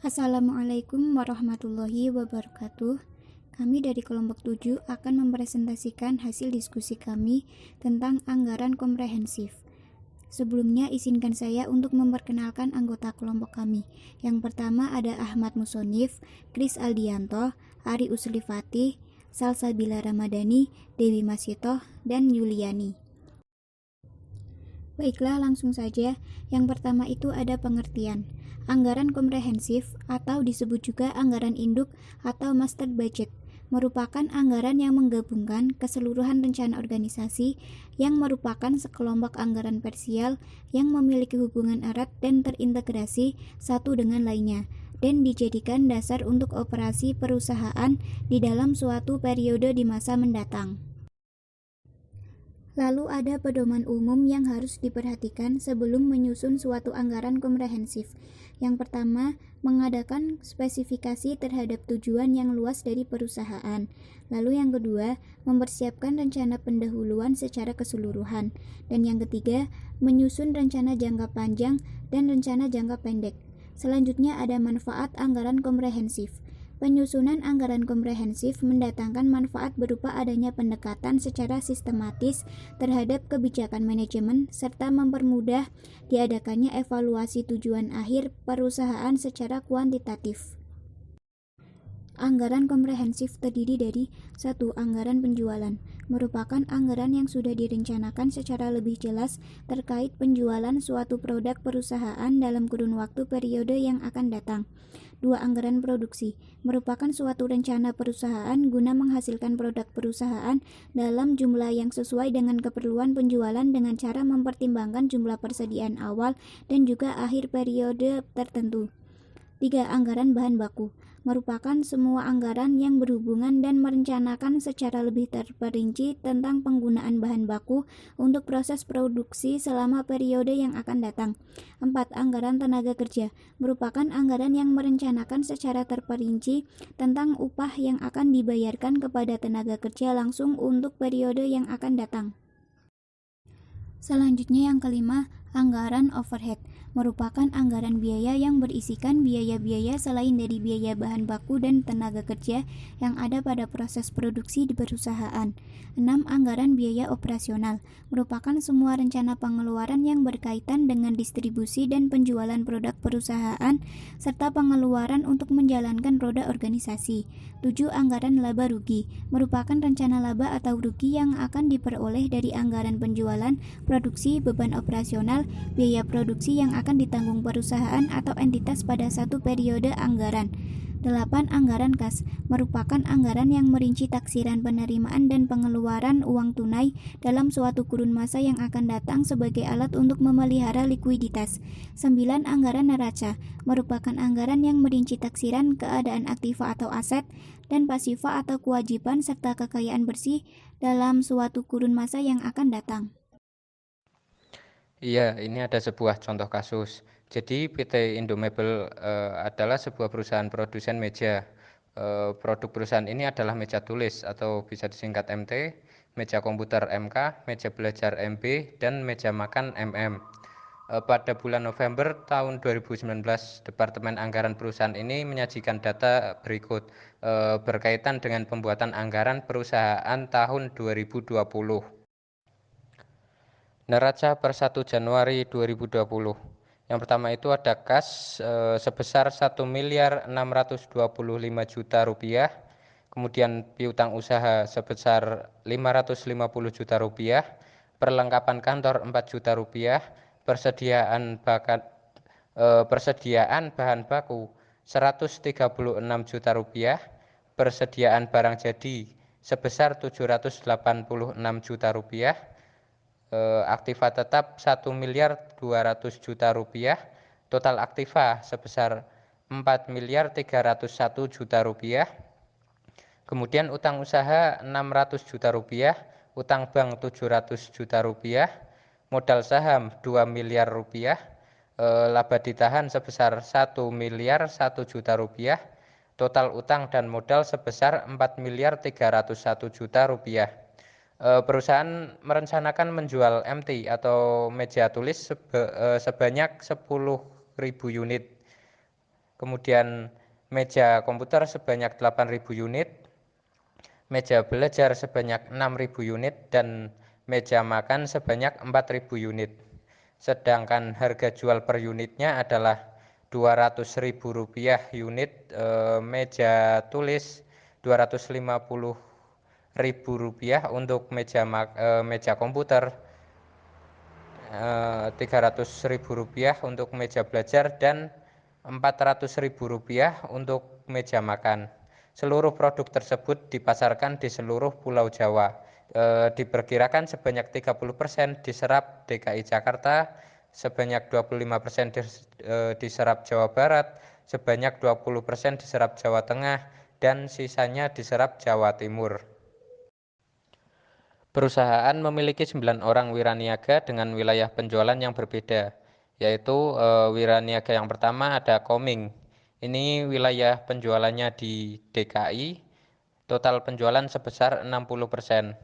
Assalamualaikum warahmatullahi wabarakatuh. Kami dari kelompok 7 akan mempresentasikan hasil diskusi kami tentang anggaran komprehensif. Sebelumnya izinkan saya untuk memperkenalkan anggota kelompok kami. Yang pertama ada Ahmad Musonif, Kris Aldianto, Ari Uslifati, Salsabila Ramadhani, Dewi Masito, dan Yuliani. Baiklah, langsung saja. Yang pertama itu ada pengertian. Anggaran komprehensif atau disebut juga anggaran induk atau master budget merupakan anggaran yang menggabungkan keseluruhan rencana organisasi yang merupakan sekelompok anggaran parsial yang memiliki hubungan erat dan terintegrasi satu dengan lainnya dan dijadikan dasar untuk operasi perusahaan di dalam suatu periode di masa mendatang. Lalu ada pedoman umum yang harus diperhatikan sebelum menyusun suatu anggaran komprehensif. Yang pertama, mengadakan spesifikasi terhadap tujuan yang luas dari perusahaan. Lalu yang kedua, mempersiapkan rencana pendahuluan secara keseluruhan. Dan yang ketiga, menyusun rencana jangka panjang dan rencana jangka pendek. Selanjutnya ada manfaat anggaran komprehensif. Penyusunan anggaran komprehensif mendatangkan manfaat berupa adanya pendekatan secara sistematis terhadap kebijakan manajemen serta mempermudah diadakannya evaluasi tujuan akhir perusahaan secara kuantitatif. Anggaran komprehensif terdiri dari 1. Anggaran penjualan merupakan anggaran yang sudah direncanakan secara lebih jelas terkait penjualan suatu produk perusahaan dalam kurun waktu periode yang akan datang. 2. Anggaran produksi merupakan suatu rencana perusahaan guna menghasilkan produk perusahaan dalam jumlah yang sesuai dengan keperluan penjualan dengan cara mempertimbangkan jumlah persediaan awal dan juga akhir periode tertentu. 3. Anggaran bahan baku merupakan semua anggaran yang berhubungan dan merencanakan secara lebih terperinci tentang penggunaan bahan baku untuk proses produksi selama periode yang akan datang. 4. Anggaran tenaga kerja merupakan anggaran yang merencanakan secara terperinci tentang upah yang akan dibayarkan kepada tenaga kerja langsung untuk periode yang akan datang. Selanjutnya yang kelima, anggaran overhead merupakan anggaran biaya yang berisikan biaya-biaya selain dari biaya bahan baku dan tenaga kerja yang ada pada proses produksi di perusahaan. 6. Anggaran biaya operasional merupakan semua rencana pengeluaran yang berkaitan dengan distribusi dan penjualan produk perusahaan serta pengeluaran untuk menjalankan roda organisasi. 7. Anggaran laba rugi merupakan rencana laba atau rugi yang akan diperoleh dari anggaran penjualan, produksi, beban operasional, biaya produksi yang akan ditanggung perusahaan atau entitas pada satu periode anggaran. 8. Anggaran kas merupakan anggaran yang merinci taksiran penerimaan dan pengeluaran uang tunai dalam suatu kurun masa yang akan datang sebagai alat untuk memelihara likuiditas. 9. Anggaran neraca merupakan anggaran yang merinci taksiran keadaan aktiva atau aset dan pasiva atau kewajiban serta kekayaan bersih dalam suatu kurun masa yang akan datang. Iya, ini ada sebuah contoh kasus. Jadi PT Indomebel adalah sebuah perusahaan produsen meja. Produk perusahaan ini adalah meja tulis atau bisa disingkat MT, meja komputer MK, meja belajar MB, dan meja makan MM. Pada bulan November tahun 2019, Departemen Anggaran perusahaan ini menyajikan data berikut berkaitan dengan pembuatan anggaran perusahaan tahun 2020. Neraca per 1 Januari 2020. Yang pertama itu ada kas sebesar 1.625.000.000 rupiah, kemudian piutang usaha sebesar 550 juta rupiah, perlengkapan kantor 4 juta rupiah, persediaan bahan baku 136 juta rupiah, persediaan barang jadi sebesar 786 juta rupiah, aktiva tetap 1.200.000.000 rupiah, total aktiva sebesar 4.301 juta rupiah, kemudian utang usaha 600 juta rupiah, utang bank 700 juta rupiah, modal saham 2 miliar rupiah, laba ditahan sebesar 1.001 juta rupiah, total utang dan modal sebesar 4.301 juta rupiah. Perusahaan merencanakan menjual MT atau meja tulis sebanyak 10.000 unit. kemudian meja komputer sebanyak 8.000 unit, meja belajar sebanyak 6.000 unit, dan meja makan sebanyak 4.000 unit. Sedangkan harga jual per unitnya adalah Rp200.000 unit meja tulis, Rp250.000 untuk meja komputer, Rp300.000 untuk meja belajar, dan Rp400.000 untuk meja makan. Seluruh produk tersebut dipasarkan di seluruh Pulau Jawa. Diperkirakan sebanyak 30% diserap DKI Jakarta, sebanyak 25% diserap Jawa Barat, sebanyak 20% diserap Jawa Tengah, dan sisanya diserap Jawa Timur. Perusahaan memiliki 9 orang wiraniaga dengan wilayah penjualan yang berbeda, yaitu wiraniaga yang pertama ada Koming. Ini wilayah penjualannya di DKI, total penjualan sebesar 60%.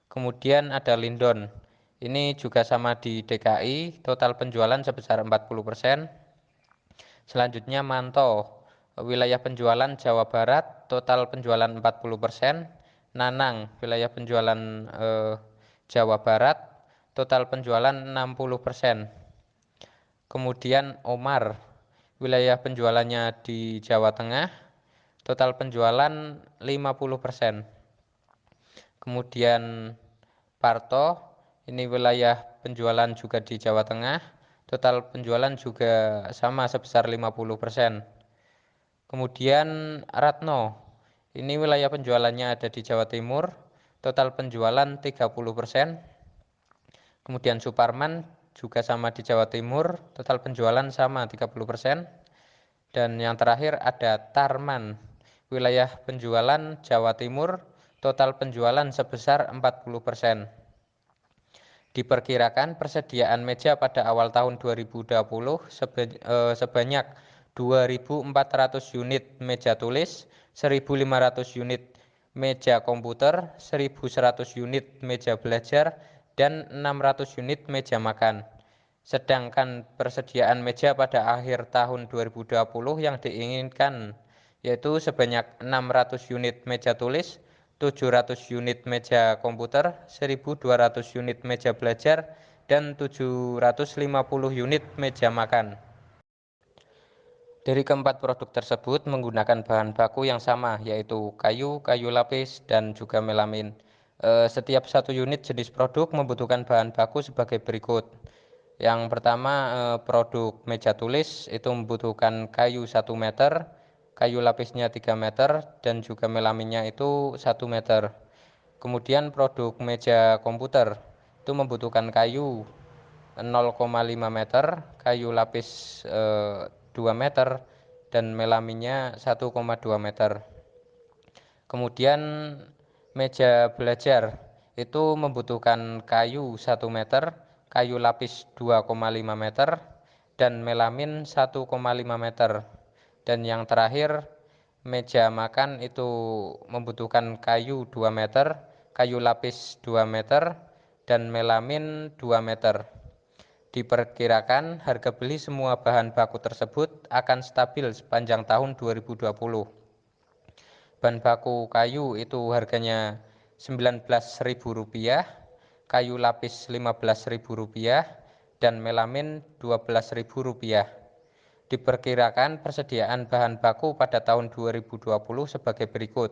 Kemudian ada Lindon, ini juga sama di DKI, total penjualan sebesar 40%. Selanjutnya Manto, wilayah penjualan Jawa Barat, total penjualan 40%. Nanang, wilayah penjualan Jawa Barat, total penjualan 60%. Kemudian Omar, wilayah penjualannya di Jawa Tengah, total penjualan 50%. Kemudian Parto, ini wilayah penjualan juga di Jawa Tengah, total penjualan juga sama sebesar 50%. Kemudian Ratno, ini wilayah penjualannya ada di Jawa Timur, total penjualan 30%. Kemudian Suparman juga sama di Jawa Timur, total penjualan sama 30%. Dan yang terakhir ada Tarman, wilayah penjualan Jawa Timur, total penjualan sebesar 40%. Diperkirakan persediaan meja pada awal tahun 2020 sebanyak 2.400 unit meja tulis, 1.500 unit meja komputer, 1.100 unit meja belajar, dan 600 unit meja makan. Sedangkan persediaan meja pada akhir tahun 2020 yang diinginkan yaitu sebanyak 600 unit meja tulis, 700 unit meja komputer, 1.200 unit meja belajar, dan 750 unit meja makan. Dari keempat produk tersebut menggunakan bahan baku yang sama, yaitu kayu, kayu lapis, dan juga melamin. Setiap satu unit jenis produk membutuhkan bahan baku sebagai berikut. Yang pertama, produk meja tulis itu membutuhkan kayu 1 meter, kayu lapisnya 3 meter, dan juga melaminnya itu 1 meter. Kemudian produk meja komputer itu membutuhkan kayu 0,5 meter, kayu lapis 2 meter, dan melaminnya 1,2 meter. Kemudian meja belajar itu membutuhkan kayu 1 meter, kayu lapis 2,5 meter, dan melamin 1,5 meter. Dan yang terakhir, meja makan itu membutuhkan kayu 2 meter, kayu lapis 2 meter, dan melamin 2 meter. Diperkirakan harga beli semua bahan baku tersebut akan stabil sepanjang tahun 2020. Bahan baku kayu itu harganya Rp19.000, kayu lapis Rp15.000, dan melamin Rp12.000. Diperkirakan persediaan bahan baku pada tahun 2020 sebagai berikut.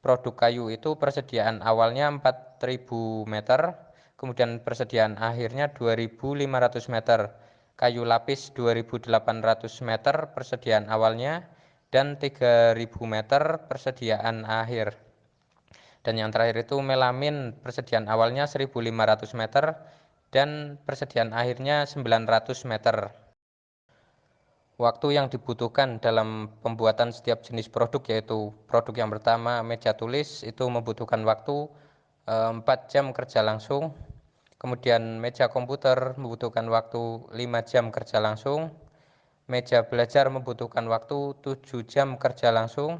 Produk kayu itu persediaan awalnya 4.000 meter, kemudian persediaan akhirnya 2.500 meter. Kayu lapis 2.800 meter persediaan awalnya, dan 3.000 meter persediaan akhir. Dan yang terakhir itu melamin persediaan awalnya 1.500 meter dan persediaan akhirnya 900 meter. Waktu yang dibutuhkan dalam pembuatan setiap jenis produk yaitu produk yang pertama meja tulis itu membutuhkan waktu 4 jam kerja langsung. Kemudian meja komputer membutuhkan waktu 5 jam kerja langsung. Meja belajar membutuhkan waktu 7 jam kerja langsung.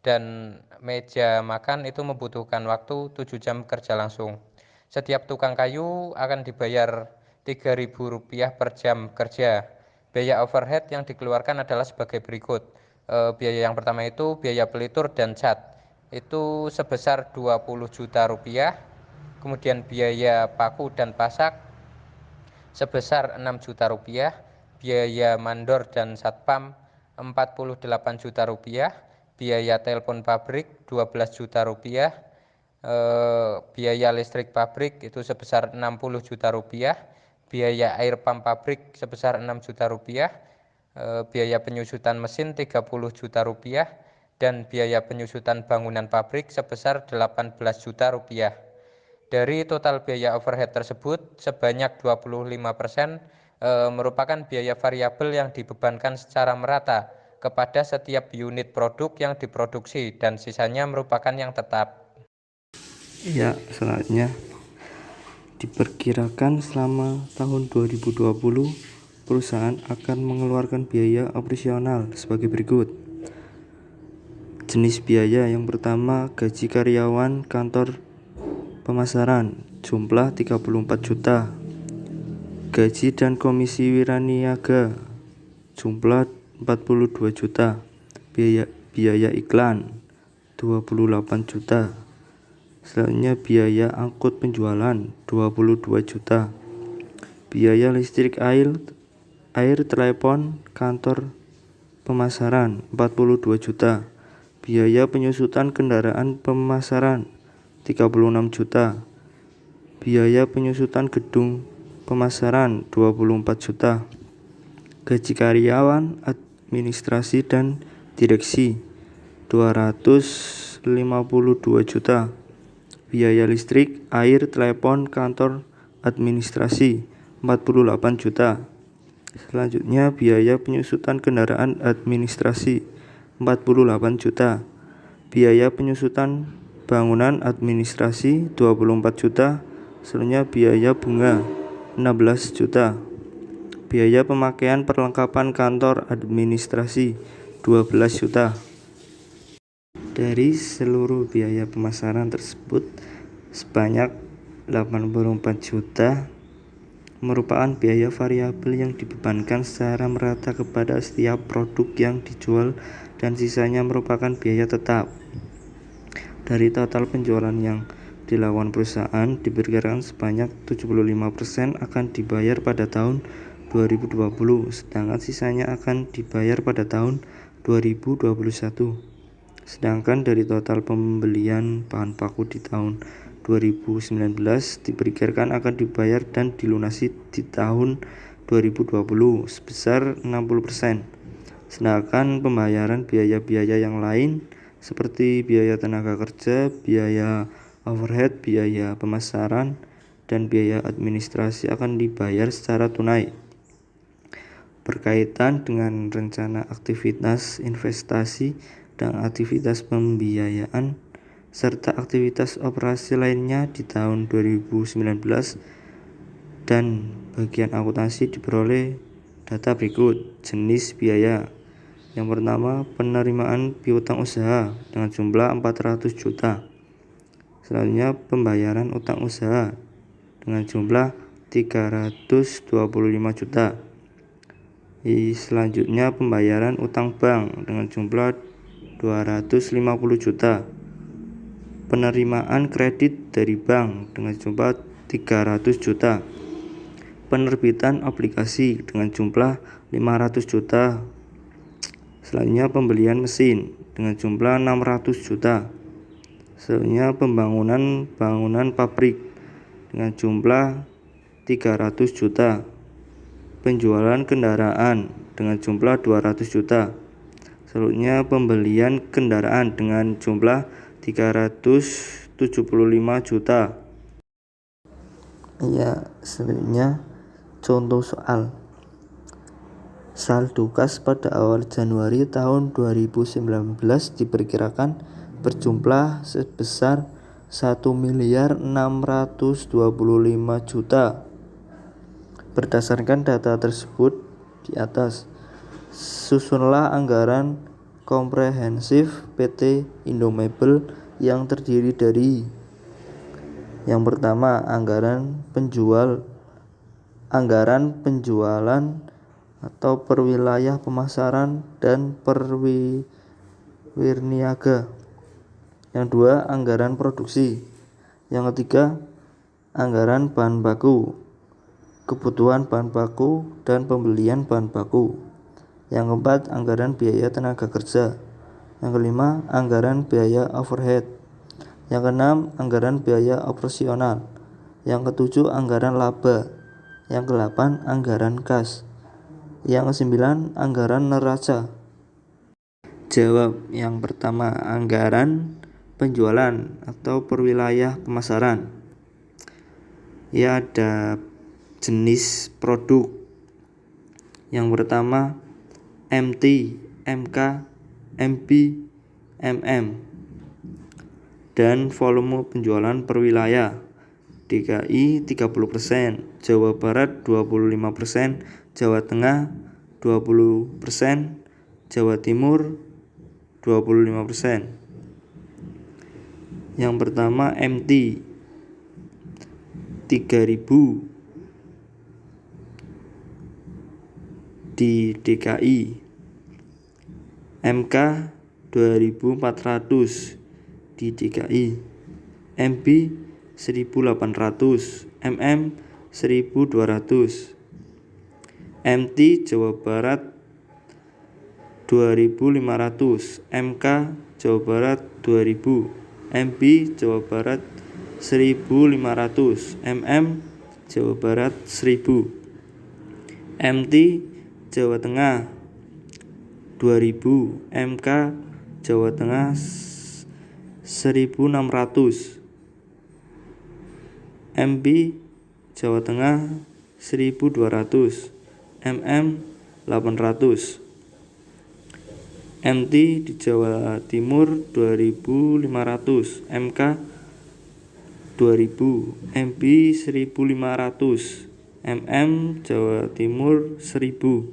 Dan meja makan itu membutuhkan waktu 7 jam kerja langsung. Setiap tukang kayu akan dibayar Rp3.000 per jam kerja. Biaya overhead yang dikeluarkan adalah sebagai berikut. Biaya yang pertama itu biaya pelitur dan cat. Itu sebesar 20 juta rupiah. Kemudian biaya paku dan pasak sebesar 6 juta rupiah. Biaya mandor dan satpam 48 juta rupiah. Biaya telepon pabrik 12 juta rupiah. Biaya listrik pabrik itu sebesar 60 juta rupiah. Biaya air pump pabrik sebesar 6 juta rupiah. Biaya penyusutan mesin 30 juta rupiah dan biaya penyusutan bangunan pabrik sebesar 18 juta rupiah. Dari total biaya overhead tersebut, sebanyak 25% merupakan biaya variabel yang dibebankan secara merata kepada setiap unit produk yang diproduksi dan sisanya merupakan yang tetap. Ya, selanjutnya diperkirakan selama tahun 2020 perusahaan akan mengeluarkan biaya operasional sebagai berikut. Jenis biaya yang pertama, gaji karyawan kantor pemasaran jumlah 34 juta. Gaji dan komisi wiraniaga jumlah 42 juta. Biaya iklan 28 juta. Selanjutnya biaya angkut penjualan 22 juta. Biaya listrik air telepon kantor pemasaran 42 juta. Biaya penyusutan kendaraan pemasaran 36 juta. Biaya penyusutan gedung pemasaran 24 juta. Gaji karyawan administrasi dan direksi 252 juta. Biaya listrik, air, telepon, kantor, administrasi 48 juta. Selanjutnya biaya penyusutan kendaraan administrasi 48 juta. Biaya penyusutan bangunan administrasi 24 juta. Selanjutnya biaya bunga 16 juta. Biaya pemakaian perlengkapan kantor administrasi 12 juta. Dari seluruh biaya pemasaran tersebut, sebanyak 84 juta merupakan biaya variabel yang dibebankan secara merata kepada setiap produk yang dijual dan sisanya merupakan biaya tetap. Dari total penjualan yang dilakukan perusahaan, diperkirakan sebanyak 75% akan dibayar pada tahun 2020, sedangkan sisanya akan dibayar pada tahun 2021. Sedangkan dari total pembelian bahan baku di tahun 2019 diperkirakan akan dibayar dan dilunasi di tahun 2020 sebesar 60%. Sedangkan pembayaran biaya-biaya yang lain seperti biaya tenaga kerja, biaya overhead, biaya pemasaran, dan biaya administrasi akan dibayar secara tunai. Berkaitan dengan rencana aktivitas investasi dan aktivitas pembiayaan serta aktivitas operasi lainnya di tahun 2019 dan bagian akuntansi diperoleh data berikut. Jenis biaya yang pertama, penerimaan piutang usaha dengan jumlah 400 juta. Selanjutnya pembayaran utang usaha dengan jumlah 325 juta. Selanjutnya pembayaran utang bank dengan jumlah 250 juta. Penerimaan kredit dari bank dengan jumlah 300 juta. Penerbitan obligasi dengan jumlah 500 juta. Selanjutnya pembelian mesin dengan jumlah 600 juta. Selanjutnya bangunan pabrik dengan jumlah 300 juta. Penjualan kendaraan dengan jumlah 200 juta. Selanjutnya pembelian kendaraan dengan jumlah 375 juta. Ya, selanjutnya contoh soal. Saldo kas pada awal Januari tahun 2019 diperkirakan berjumlah sebesar 1.625 juta. Berdasarkan data tersebut di atas, susunlah anggaran komprehensif PT Indomebel yang terdiri dari: yang pertama, anggaran penjualan atau perwilayah pemasaran dan perwirniaga. Yang dua, anggaran produksi. Yang ketiga, anggaran bahan baku, kebutuhan bahan baku dan pembelian bahan baku. Yang keempat, anggaran biaya tenaga kerja. Yang kelima, anggaran biaya overhead. Yang keenam, anggaran biaya operasional. Yang ketujuh, anggaran laba. Yang kedelapan, anggaran kas. Yang kesembilan, anggaran neraca. Jawab. Yang pertama, anggaran penjualan atau perwilayah pemasaran. Ya, ada jenis produk. Yang pertama, MT, MK, MB, MM. Dan volume penjualan per wilayah. DKI 30%, Jawa Barat 25%, Jawa Tengah 20%, Jawa Timur 25%. Yang pertama, MT 3.000 di DKI, MK 2.400 di DKI, MB 1.800, MM 1.200. MT Jawa Barat 2.500, MK Jawa Barat 2.000, MB Jawa Barat 1.500, MM Jawa Barat 1.000. MT Jawa Tengah 2.000, MK Jawa Tengah 1.600, MB Jawa Tengah 1.200, MM 800. MT di Jawa Timur 2.500, MK 2.000, MB 1.500, MM Jawa Timur 1.000.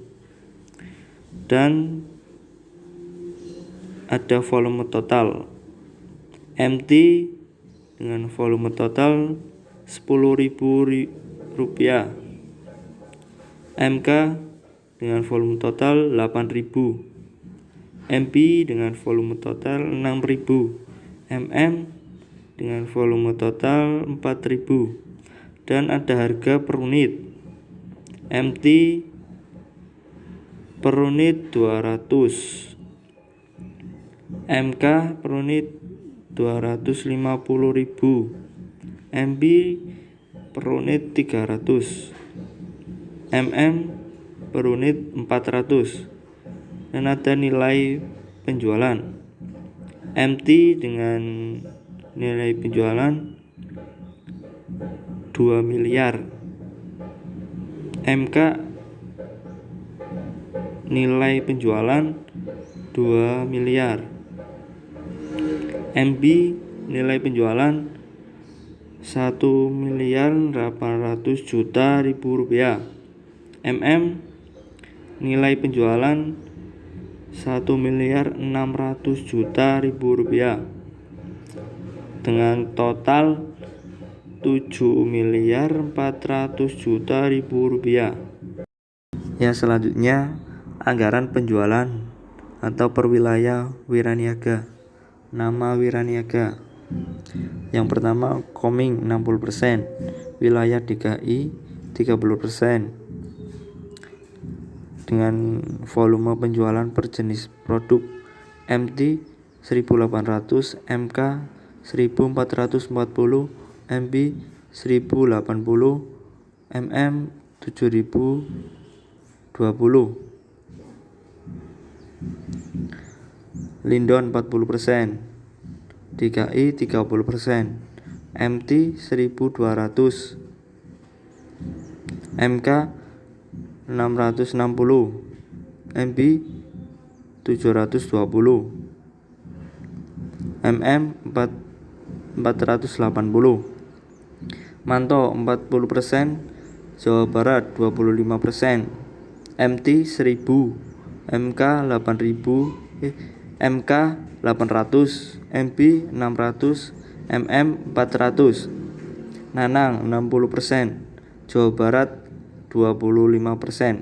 Dan ada volume total. MT dengan volume total Rp10.000, MK dengan volume total 8.000, MB dengan volume total 6.000, MM dengan volume total 4.000. Dan ada harga per unit. MT per unit 200, MK per unit 250.000, MB per unit 300, MM per unit 400. Dan ada nilai penjualan. MT dengan nilai penjualan 2 miliar, MK nilai penjualan 2 miliar, MB nilai penjualan 1.800.000.000 rupiah, MM nilai penjualan 1.600.000.000 rupiah, dengan total 7.400.000.000 rupiah. Ya, selanjutnya anggaran penjualan atau perwilayah wiraniaga. Nama wiraniaga. Yang pertama, Koming 60%, wilayah DKI 30%. Dengan volume penjualan per jenis produk. MT 1.800, MK 1.440, MB 1.080, MM 7.020. Lindon 40%, DKI 30%, MT 1.200, MK 660, MB 720, MM 480. Manto 40%, Jawa Barat 25%, MT 1.000, MK 8.000, MK 800, MB 600, MM 400. Nanang 60%, Jawa Barat 25%.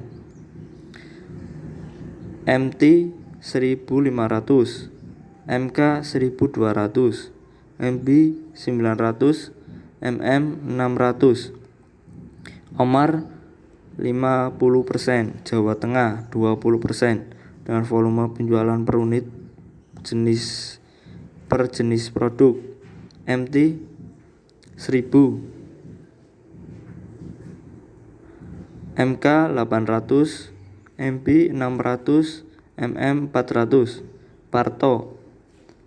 MT 1500, MK 1200, MB 900, MM 600. Omar 50%, Jawa Tengah 20%, dengan volume penjualan per unit per jenis produk. MT 1000, MK 800, MB 600, MM 400. Parto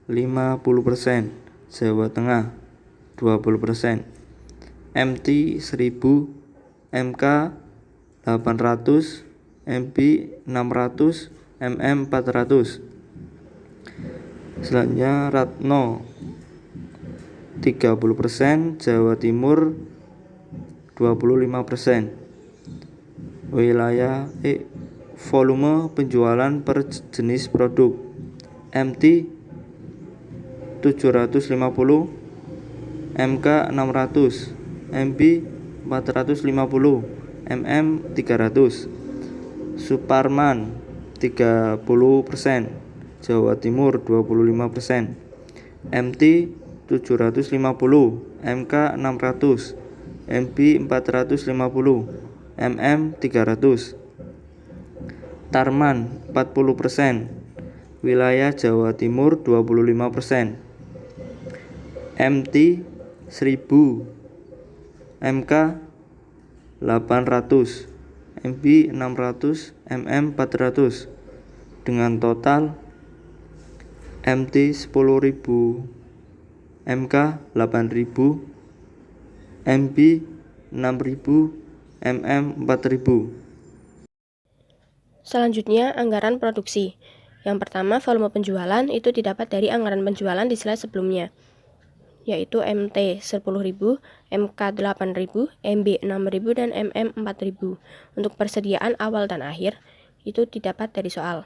50%, Jawa Tengah 20%, MT 1000, MK 800, MB 600, MM 400. Selanjutnya Ratno 30%, Jawa Timur 25%. Wilayah volume penjualan per jenis produk. MT 750, MK 600, MB 450, MM 300. Suparman 30%, Jawa Timur 25%. MT 750, MK 600, MB 450, MM 300. Tarman 40%, wilayah Jawa Timur 25%. MT 1000, MK 800, MB 600, MM 400, dengan total MT 10.000, MK 8.000, MB 6.000, MM 4.000. Selanjutnya, anggaran produksi. Yang pertama, volume penjualan itu didapat dari anggaran penjualan di slide sebelumnya, yaitu MT 10.000, MK 8.000, MB 6.000, dan MM 4.000. Untuk persediaan awal dan akhir itu didapat dari soal.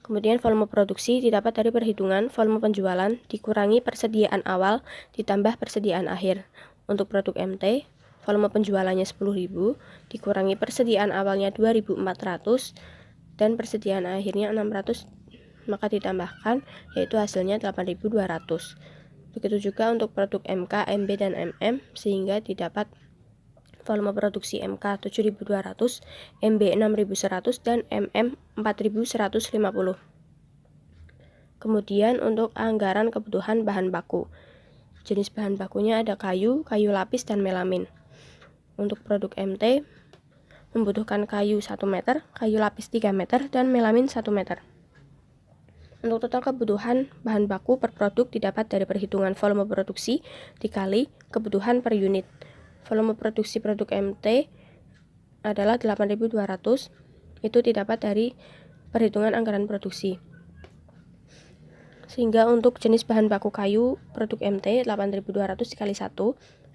Kemudian volume produksi didapat dari perhitungan volume penjualan dikurangi persediaan awal ditambah persediaan akhir. Untuk produk MT, volume penjualannya 10.000 dikurangi persediaan awalnya 2.400 dan persediaan akhirnya 600, maka ditambahkan, yaitu hasilnya 8.200. Begitu juga untuk produk MK, MB, dan MM, sehingga didapat volume produksi MK 7.200, MB 6.100, dan MM 4.150. Kemudian untuk anggaran kebutuhan bahan baku. Jenis bahan bakunya ada kayu, kayu lapis, dan melamin. Untuk produk MT membutuhkan kayu 1 meter, kayu lapis 3 meter, dan melamin 1 meter. Untuk total kebutuhan bahan baku per produk didapat dari perhitungan volume produksi dikali kebutuhan per unit. Volume produksi produk MT adalah 8.200, itu didapat dari perhitungan anggaran produksi. Sehingga untuk jenis bahan baku kayu produk MT 8.200 dikali 1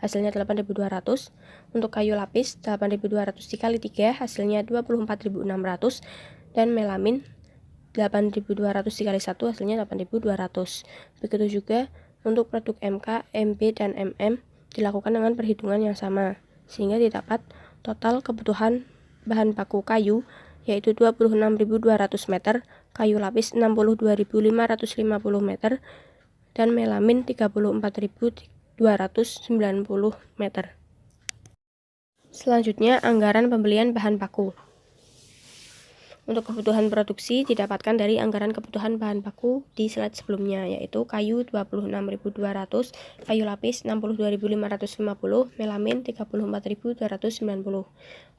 hasilnya 8.200. Untuk kayu lapis 8.200 dikali 3 hasilnya 24.600, dan melamin 8.200 dikali 1 hasilnya 8.200. Begitu juga untuk produk MK, MB, dan MM dilakukan dengan perhitungan yang sama, sehingga didapat total kebutuhan bahan baku kayu yaitu 26.200 meter, kayu lapis 62.550 meter, dan melamin 34.290 meter. Selanjutnya, anggaran pembelian bahan baku. Untuk kebutuhan produksi didapatkan dari anggaran kebutuhan bahan baku di slide sebelumnya, yaitu kayu 26.200, kayu lapis 62.550, melamin 34.290.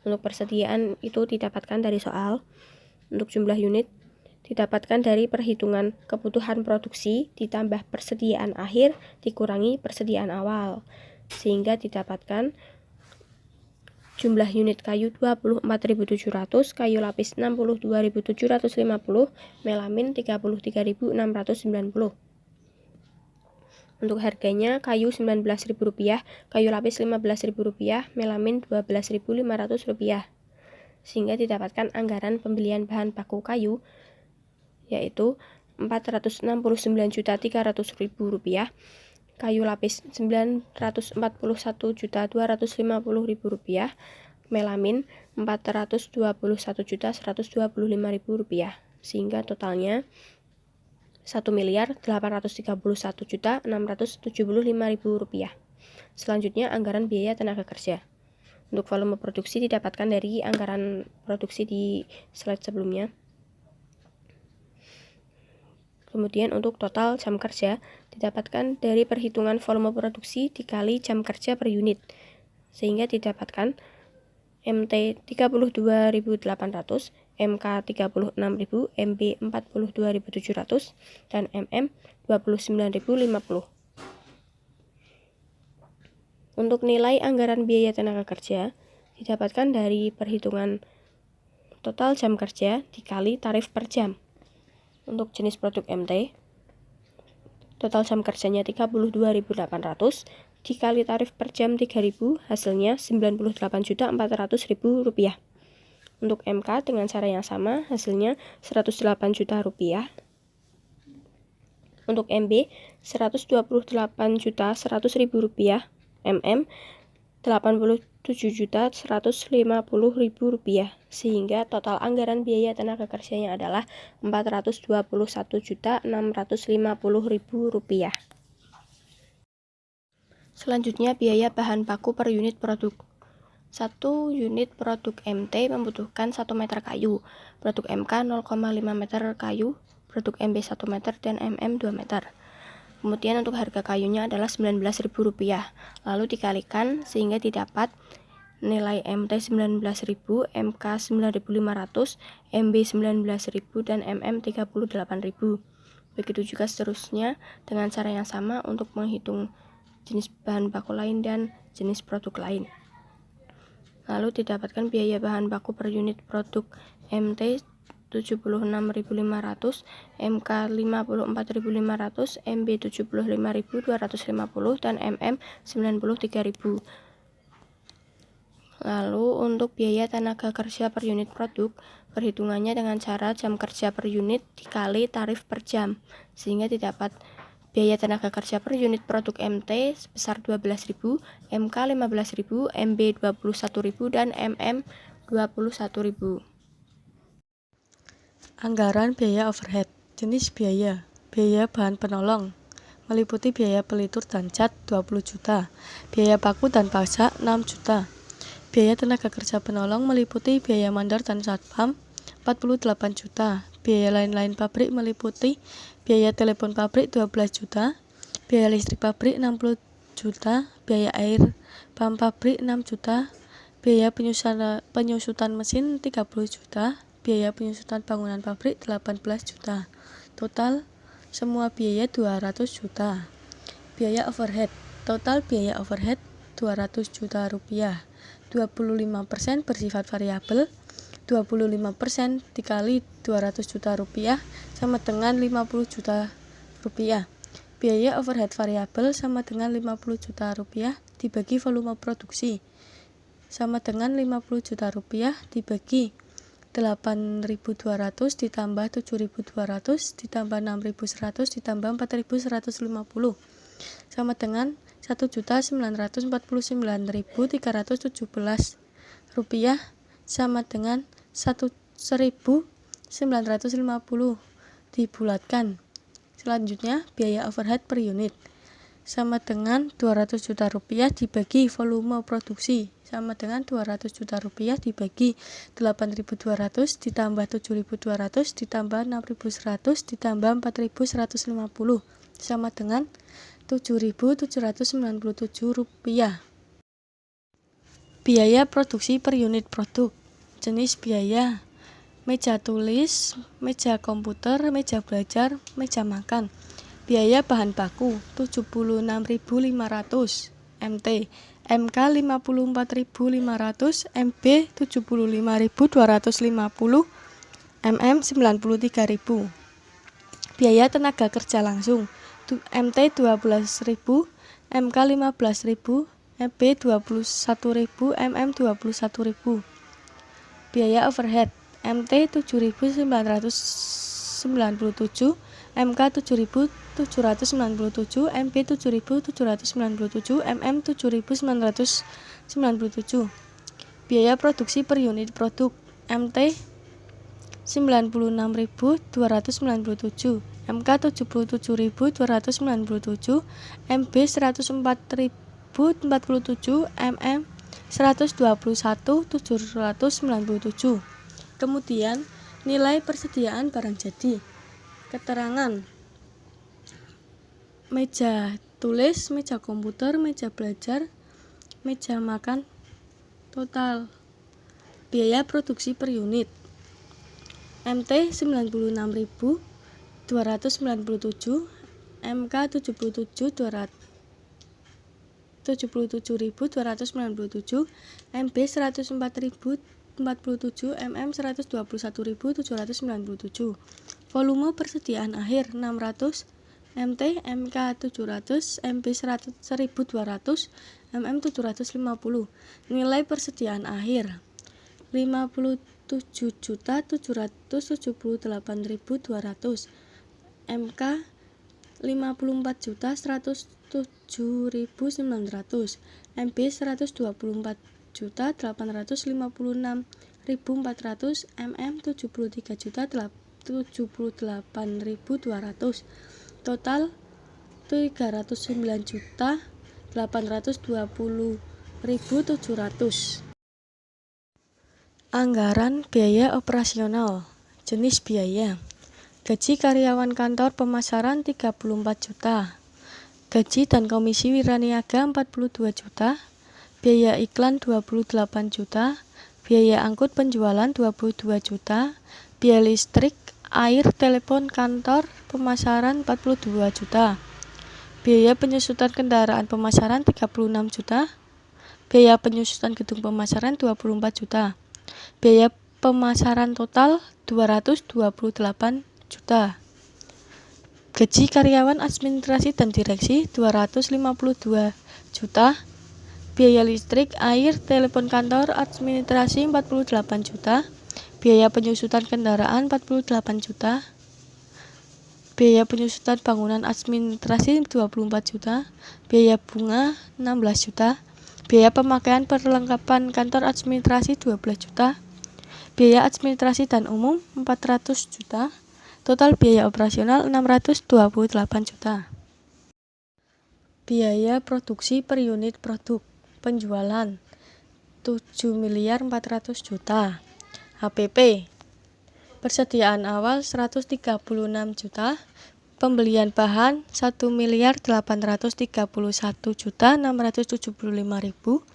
Untuk persediaan itu didapatkan dari soal. Untuk jumlah unit didapatkan dari perhitungan kebutuhan produksi ditambah persediaan akhir dikurangi persediaan awal, sehingga didapatkan jumlah unit kayu 24.700, kayu lapis 62.750, melamin 33.690. Untuk harganya, kayu Rp19.000, kayu lapis Rp15.000, melamin Rp12.500, sehingga didapatkan anggaran pembelian bahan baku kayu yaitu Rp469.300.000, kayu lapis Rp941.250.000, melamin Rp421.125.000, sehingga totalnya Rp1.831.675.000. Selanjutnya, anggaran biaya tenaga kerja. Untuk volume produksi didapatkan dari anggaran produksi di slide sebelumnya. Kemudian untuk total jam kerja didapatkan dari perhitungan volume produksi dikali jam kerja per unit, sehingga didapatkan MT 32.800, MK 36.000, MB 42.700, dan MM 29.050. Untuk nilai anggaran biaya tenaga kerja didapatkan dari perhitungan total jam kerja dikali tarif per jam. Untuk jenis produk MT, total jam kerjanya 32.800 dikali tarif per jam 3.000, hasilnya Rp98.400.000. Untuk MK dengan cara yang sama, hasilnya Rp108 juta. Untuk MB Rp128.100.000, MM Rp87.150.000, sehingga total anggaran biaya tenaga kerjanya adalah Rp421.650.000. Selanjutnya, biaya bahan baku per unit produk. 1 unit produk MT membutuhkan 1 meter kayu, produk MK 0,5 meter kayu, produk MB 1 meter, dan MM 2 meter. Kemudian untuk harga kayunya adalah Rp19.000, lalu dikalikan sehingga didapat nilai MT 19.000, MK 9.500, MB 19.000, dan MM 38.000. Begitu juga seterusnya dengan cara yang sama untuk menghitung jenis bahan baku lain dan jenis produk lain. Lalu didapatkan biaya bahan baku per unit produk MT 76.500, MK 54.500, MB 75.250, dan MM 93.000. Lalu untuk biaya tenaga kerja per unit produk, perhitungannya dengan cara jam kerja per unit dikali tarif per jam, sehingga didapat biaya tenaga kerja per unit produk MT sebesar 12.000, MK 15.000, MB 21.000, dan MM 21.000. Anggaran biaya overhead. Jenis biaya. Biaya bahan penolong meliputi biaya pelitur dan cat 20 juta, biaya paku dan pajak 6 juta. Biaya tenaga kerja penolong meliputi biaya mandor dan satpam 48 juta. Biaya lain-lain pabrik meliputi biaya telepon pabrik 12 juta, biaya listrik pabrik 60 juta, biaya air pam pabrik 6 juta, biaya penyusutan mesin 30 juta, biaya penyusutan bangunan pabrik 18 juta. Total semua biaya 200 juta. Biaya overhead. Total biaya overhead 200 juta rupiah. 25% bersifat variabel. 25% dikali 200 juta rupiah sama dengan 50 juta rupiah. Biaya overhead variabel sama dengan 50 juta rupiah dibagi volume produksi sama dengan 50 juta rupiah dibagi 8.200 ditambah 7.200 ditambah 6.100 ditambah 4.150 sama dengan 1.949.317 rupiah sama dengan 1.950 dibulatkan. Selanjutnya biaya overhead per unit sama dengan 200 juta rupiah dibagi volume produksi sama dengan 200 juta rupiah dibagi 8.200 ditambah 7.200 ditambah 6.100 ditambah 4.150 sama dengan 7.797 rupiah. Biaya produksi per unit produk. Jenis biaya: meja tulis, meja komputer, meja belajar, meja makan. Biaya bahan baku 76.500 MT, MK 54.500, MB 75.250, MM 93.000. Biaya tenaga kerja langsung MT 12.000, MK 15.000, MB 21.000, MM 21.000. Biaya overhead MT 7.997, MK 7.797, MB 7.797, MM 7.997. Biaya produksi per unit produk MT 96.297, MK 77.297, MB 104.047, MM 121.797. Kemudian nilai persediaan barang jadi. Keterangan: meja tulis, meja komputer, meja belajar, meja makan. Total biaya produksi per unit MT 96.297, MK 77.297, MB 104.047, MM 121.797. Volume persediaan akhir 600, MT, MK 700, MB 1.200, MM 750. Nilai persediaan akhir 57.778.200, MK 54.107.900, MB 124.856.400, MM 73.078.200. Total 309.820.700. Anggaran biaya operasional. Jenis biaya: gaji karyawan kantor pemasaran 34 juta, gaji dan komisi wiraniaga 42 juta, biaya iklan 28 juta, biaya angkut penjualan 22 juta, biaya listrik, air, telepon kantor pemasaran 42 juta, biaya penyusutan kendaraan pemasaran 36 juta, biaya penyusutan gedung pemasaran 24 juta, biaya pemasaran total 228 juta. Gaji karyawan administrasi dan direksi 252 juta. Biaya listrik, air, telepon kantor administrasi 48 juta. Biaya penyusutan kendaraan 48 juta. Biaya penyusutan bangunan administrasi 24 juta. Biaya bunga 16 juta. Biaya pemakaian perlengkapan kantor administrasi 12 juta. Biaya administrasi dan umum 400 juta. Total biaya operasional 628 juta. Biaya produksi per unit produk penjualan 7.400.000.000 juta. HPP persediaan awal 136 juta. Pembelian bahan 1.831.675.000.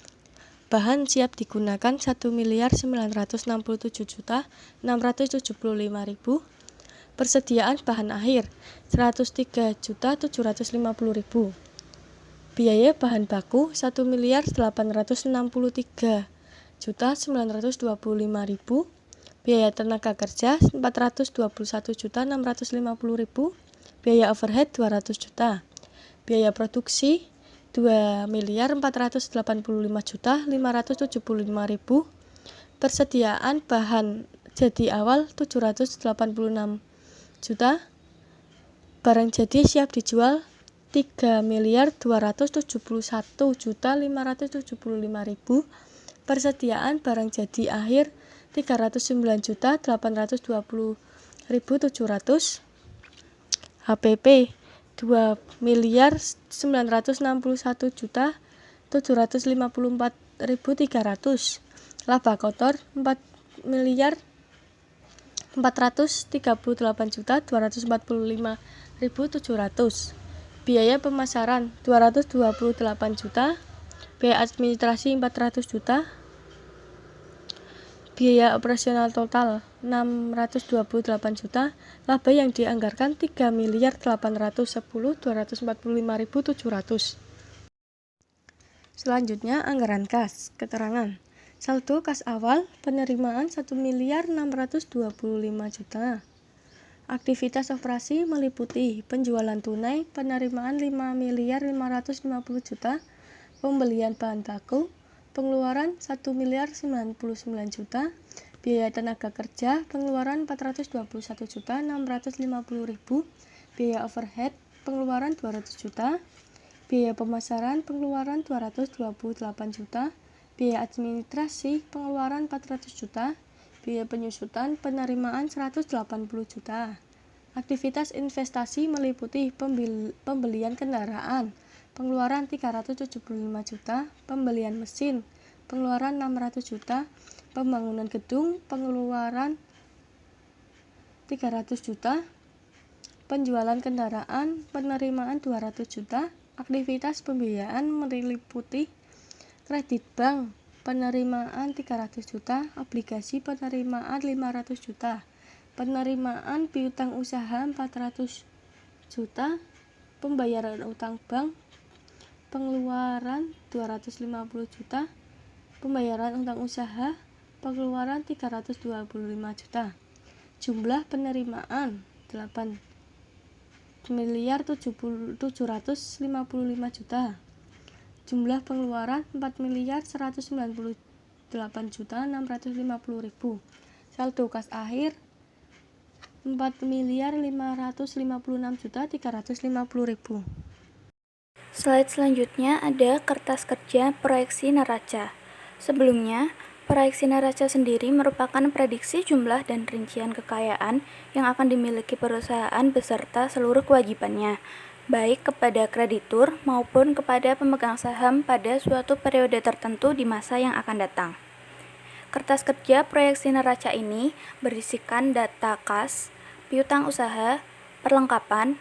Bahan siap digunakan 1.967.675.000. Persediaan bahan akhir 103.750.000. Biaya bahan baku 1.863.925.000. Biaya tenaga kerja 421.650.000. Biaya overhead 200 juta. Biaya produksi 2.485.575.000. Persediaan bahan jadi awal 786 juta. Barang jadi siap dijual 3.271.575.000. Persediaan barang jadi akhir 309.820.700. HPP 2.961.754.300. Laba kotor 4.438.245.700. Biaya pemasaran 228 juta. Biaya administrasi 400 juta. Biaya operasional total 628 juta. Laba yang dianggarkan 3.810.245.700. Selanjutnya anggaran kas. Keterangan: saldo kas awal penerimaan 1.625 juta. Aktivitas operasi meliputi penjualan tunai penerimaan 5.550 juta, pembelian bahan baku pengeluaran 1.099 juta, biaya tenaga kerja pengeluaran 421.650.000, biaya overhead pengeluaran 200 juta, biaya pemasaran pengeluaran 228 juta, biaya administrasi pengeluaran 400 juta, biaya penyusutan penerimaan 180 juta. Aktivitas investasi meliputi pembelian kendaraan, pengeluaran 375 juta, pembelian mesin, pengeluaran 600 juta, pembangunan gedung, pengeluaran 300 juta, penjualan kendaraan, penerimaan 200 juta. Aktivitas pembiayaan meliputi kredit bank, penerimaan 300 juta, obligasi penerimaan 500 juta, penerimaan piutang usaha 400 juta, pembayaran utang bank, pengeluaran 250 juta, pembayaran utang usaha, pengeluaran 325 juta. Jumlah penerimaan 8.755 juta. Jumlah pengeluaran 4.198.650.000. Saldo kas akhir 4.556.350.000. Slide selanjutnya ada kertas kerja proyeksi neraca. Sebelumnya, proyeksi neraca sendiri merupakan prediksi jumlah dan rincian kekayaan yang akan dimiliki perusahaan beserta seluruh kewajibannya, baik kepada kreditur maupun kepada pemegang saham pada suatu periode tertentu di masa yang akan datang. Kertas kerja proyeksi neraca ini berisikan data kas, piutang usaha, perlengkapan,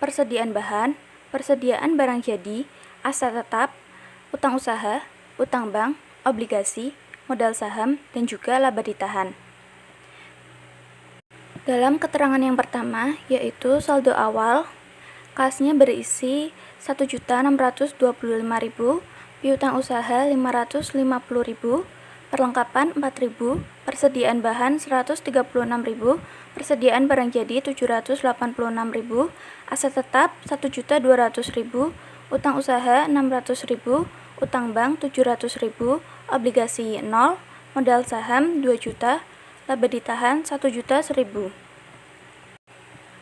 persediaan bahan, persediaan barang jadi, aset tetap, utang usaha, utang bank, obligasi, modal saham, dan juga laba ditahan. Dalam keterangan yang pertama, yaitu saldo awal, kasnya berisi 1.625.000, piutang usaha 550.000, perlengkapan 4.000, persediaan bahan 136.000, persediaan barang jadi 786.000, aset tetap 1.200.000, utang usaha 600.000, utang bank 700.000, obligasi 0, modal saham 2 juta, laba ditahan 1.100.000.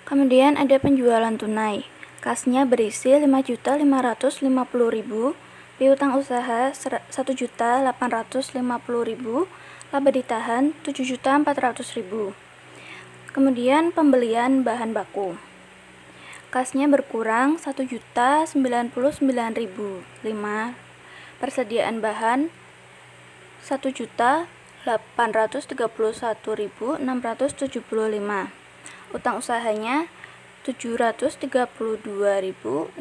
Kemudian ada penjualan tunai. Kasnya berisi 5.550.000, piutang usaha 1.850.000, laba ditahan 7.400.000. Kemudian pembelian bahan baku. Kasnya berkurang 1.099.005. Persediaan bahan 1.831.675. Utang usahanya 732.670.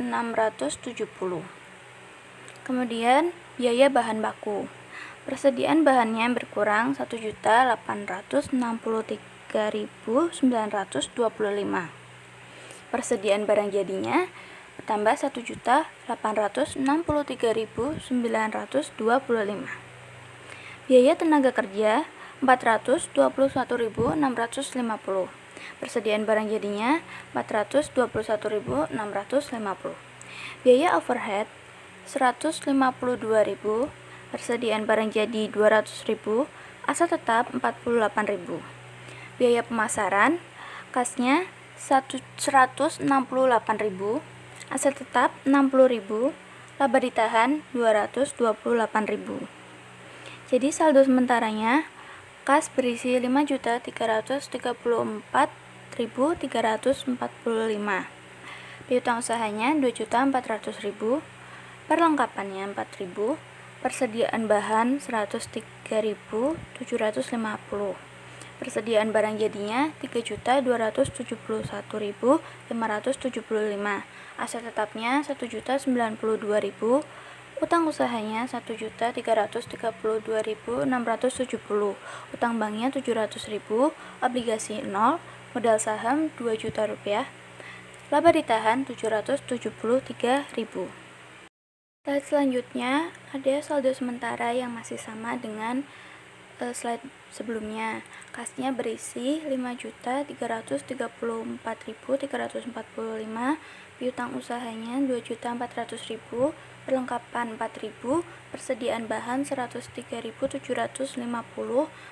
Kemudian biaya bahan baku. Persediaan bahannya berkurang 1.863.925. Persediaan barang jadinya bertambah 1.863.925. Biaya tenaga kerja 421.650. Persediaan barang jadinya 421.650. Biaya overhead 152.000, persediaan barang jadi 200.000, aset tetap 48.000. Biaya pemasaran, kasnya 168.000, aset tetap 60.000, laba ditahan 228.000. Jadi saldo sementaranya, kas berisi 5.334.345. Piutang usahanya 2.400.000, perlengkapannya 4.000, persediaan bahan 103.750, persediaan barang jadinya 3.271.575, aset tetapnya 1.092.000, utang usahanya 1.332.670, utang banknya 700.000, obligasi 0, modal saham 2 juta rupiah, laba ditahan 773.000. Slide selanjutnya ada saldo sementara yang masih sama dengan slide sebelumnya. Kasnya berisi 5.334.345, piutang usahanya 2.400.000, perlengkapan 4.000, persediaan bahan 103.750,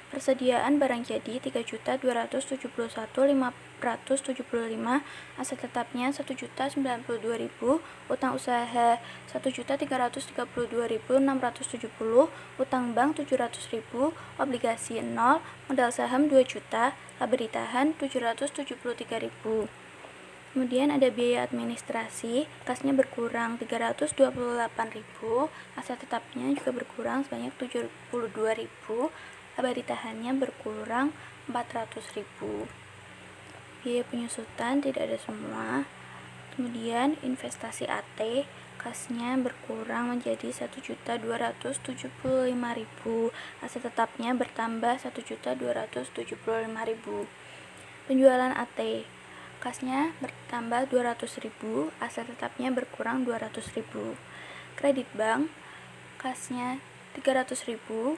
persediaan barang jadi 3.271.575, aset tetapnya 1.092.000, utang usaha 1.332.670, utang bank 700.000, obligasi 0, modal saham 2 juta, laba ditahan 773.000. Kemudian ada biaya administrasi, kasnya berkurang 328.000, aset tetapnya juga berkurang sebanyak 72.000, laba ditahannya berkurang 400.000. Biaya penyusutan tidak ada semua. Kemudian investasi AT, kasnya berkurang menjadi 1.275.000, aset tetapnya bertambah 1.275.000. Penjualan AT, kasnya bertambah 200.000, aset tetapnya berkurang 200.000. Kredit bank, kasnya 300.000,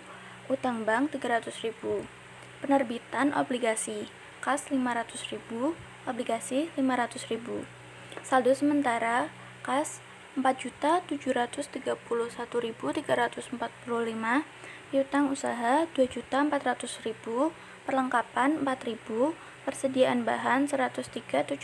utang bank 300.000. Penerbitan obligasi, kas 500.000, obligasi 500.000. Saldo sementara, kas 4.731.345, piutang usaha 2.400.000, perlengkapan 4.000, persediaan bahan 103.750,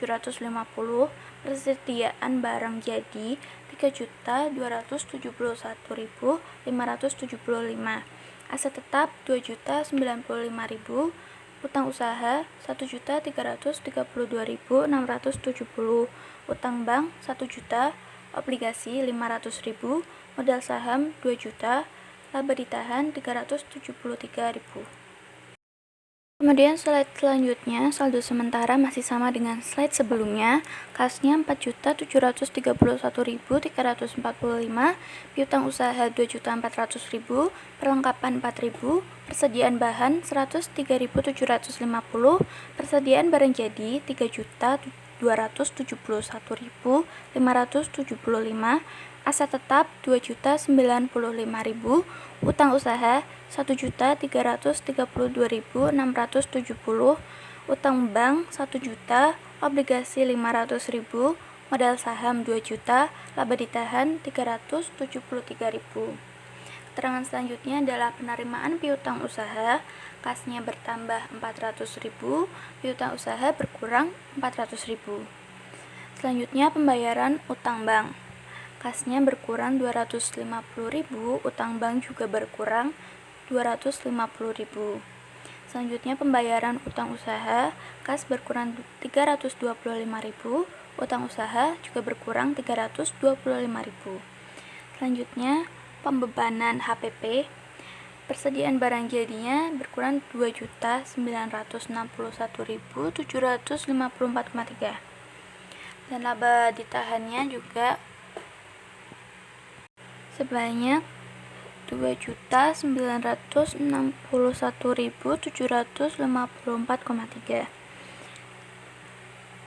persediaan barang jadi 3.271.575, aset tetap 2.095.000, utang usaha 1.332.670, utang bank 1 juta, obligasi 500.000, modal saham 2 juta, laba ditahan 373.000. Kemudian slide selanjutnya, saldo sementara masih sama dengan slide sebelumnya, kasnya 4.731.345, piutang usaha 2.400.000, perlengkapan 4.000, persediaan bahan 103.750, persediaan barang jadi 3.271.575, aset tetap 2.095.000, utang usaha 1.332.670, utang bank 1 juta, obligasi 500.000, modal saham 2 juta, laba ditahan 373.000. Keterangan selanjutnya adalah penerimaan piutang usaha, kasnya bertambah 400.000, piutang usaha berkurang 400.000. Selanjutnya pembayaran utang bank, kasnya berkurang 250.000, utang bank juga berkurang 250.000. Selanjutnya pembayaran utang usaha, kas berkurang 325.000, utang usaha juga berkurang 325.000. Selanjutnya pembebanan HPP, persediaan barang jadinya berkurang 2.961.754,3, dan laba ditahannya juga sebanyak 2.961.754,3.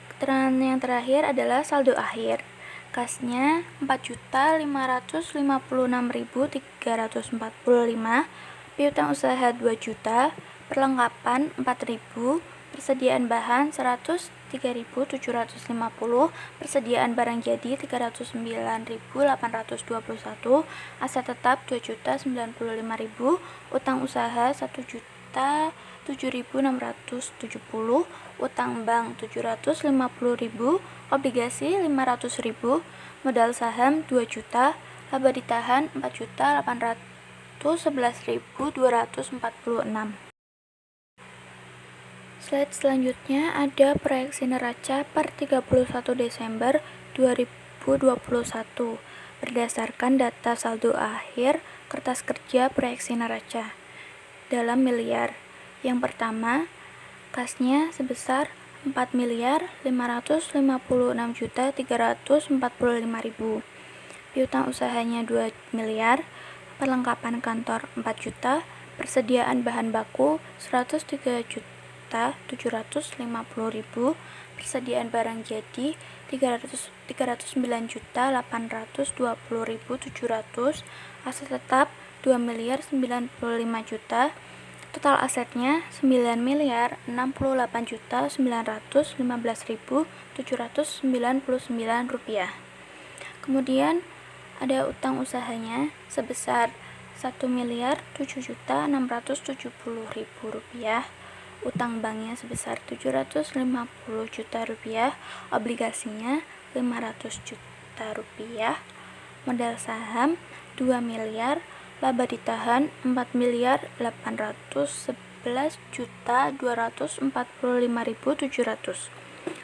Keterangan yang terakhir adalah saldo akhir, kasnya 4.556.345, piutang usaha 2 juta, perlengkapan 4.000, persediaan bahan 103.750, persediaan barang jadi 309.821, aset tetap 2.095.000, utang usaha 1.007.670, utang bank 750.000, obligasi 500.000, modal saham 2 juta, laba ditahan 4.811.246. Slide selanjutnya ada proyeksi neraca per 31 Desember 2021 berdasarkan data saldo akhir kertas kerja proyeksi neraca dalam miliar. Yang pertama, kasnya sebesar 4.556.345.000, piutang usahanya 2 miliar, perlengkapan kantor 4 juta, persediaan bahan baku 103.750.000, persediaan barang jadi 309.820.700, aset tetap 2.095.000.000, total asetnya 9.968.915.799 rupiah. Kemudian ada utang usahanya sebesar 1.007.670.000 rupiah, utang banknya sebesar 750 juta rupiah, obligasinya 500 juta rupiah, modal saham 2 miliar, laba ditahan 4.811.245.700.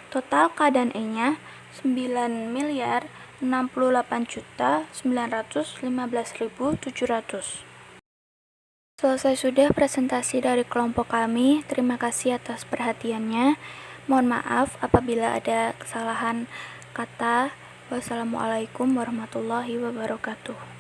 Total keadaan E-nya 9.068.915.700. Selesai sudah presentasi dari kelompok kami. Terima kasih atas perhatiannya. Mohon maaf apabila ada kesalahan kata. Wassalamualaikum warahmatullahi wabarakatuh.